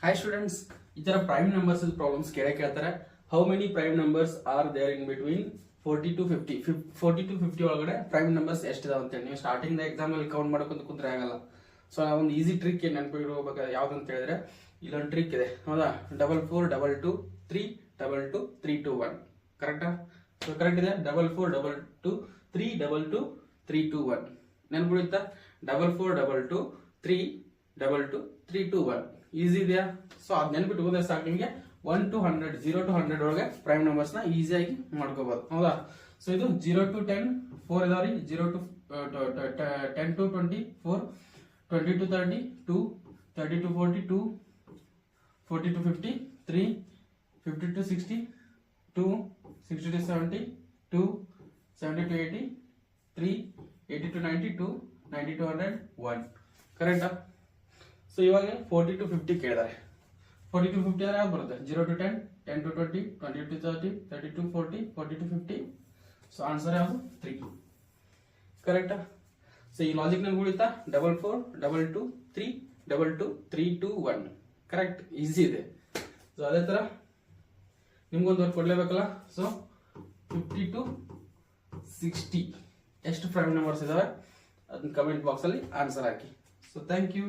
Hi students, ಈ ತರ prime numbers problems ಕೇಳ್ತಾರೆ. How many prime numbers are there in between 40 to 50 40 to 50 ಒಳಗಡೆ prime numbers ಎಷ್ಟಿದಾವೆ ಅಂತ ಹೇಳಿ ನೀವು ಸ್ಟಾರ್ಟಿಂಗ್ ಎಕ್ಸಾಮ್ ಅಲ್ಲಿ ಕೌಂಟ್ ಮಾಡ್ಕೊಂತ ಕುಂತ್ರೆ ಆಗಲ್ಲ. ಸೊ ಒಂದು ಈಸಿ ಟ್ರಿಕ್ ಏನ್ ನೆನಪಿಡಬೇಕು ಯಾವ್ದಂತ ಹೇಳಿದ್ರೆ ಇಲ್ಲೊಂದು ಟ್ರಿಕ್ ಇದೆ ಹೌದಾ, 4422 322 321 ಕರೆಕ್ಟಾ? ಸೊ ಕರೆಕ್ಟ್ ಇದೆ. 4422 322 ನೆನ್ಪಿಡುತ್ತಾ? 4422 322 ಈಸಿ ಇದೆಯಾ? ಸೊ ಅದ್ ನೆನ್ಪಿಟ್ಕೊಂಡ್ರೆ ಸಾಕು ನಿಮಗೆ 1 to 100 0 to 100 ಒಳಗೆ ಪ್ರೈಮ್ ನಂಬರ್ಸ್ ನ ಈಸಿಯಾಗಿ ಮಾಡ್ಕೋಬಹುದು ಹೌದಾ. ಸೊ ಇದು 0 to 10 4 ಇದಾವ್ರಿ, 0 to 10 to 24 20 to 30 2 30 to 40 2 40 to 50 3 50 to 60 2 60 to 70 2 70 to 80 3 80 to 90 2 90 to 100 1 ಕರೆಕ್ಟಾ? ಸೊ ಇವಾಗ 40 to 50 ಕೇಳಿದ್ದಾರೆ. 40 to 50 ಯಾವ್ದು ಬರುತ್ತೆ? 0 to 10 10 to 20 20 to 30 30 to 40 40 to 50. So answer ಯಾವುದು? 3 ಕರೆಕ್ಟಾ? ಸೊ ಈ ಲಾಜಿಕ್ ನಲ್ಲಿ ಉಳಿತಾ 4422 322 321 ಕರೆಕ್ಟ್, ಈಸಿ ಇದೆ. ಸೊ ಅದೇ ತರ ನಿಮ್ಗೊಂದು ವರ್ಕ್ ಕೊಡ್ಲೇಬೇಕಲ್ಲ. ಸೊ 50 to 60 ಎಷ್ಟು ಪ್ರೈಮ್ ನಂಬರ್ಸ್ ಇದಾವೆ ಅದನ್ನ ಕಮೆಂಟ್ ಬಾಕ್ಸ್ ಅಲ್ಲಿ ಆನ್ಸರ್ ಹಾಕಿ. So thank you.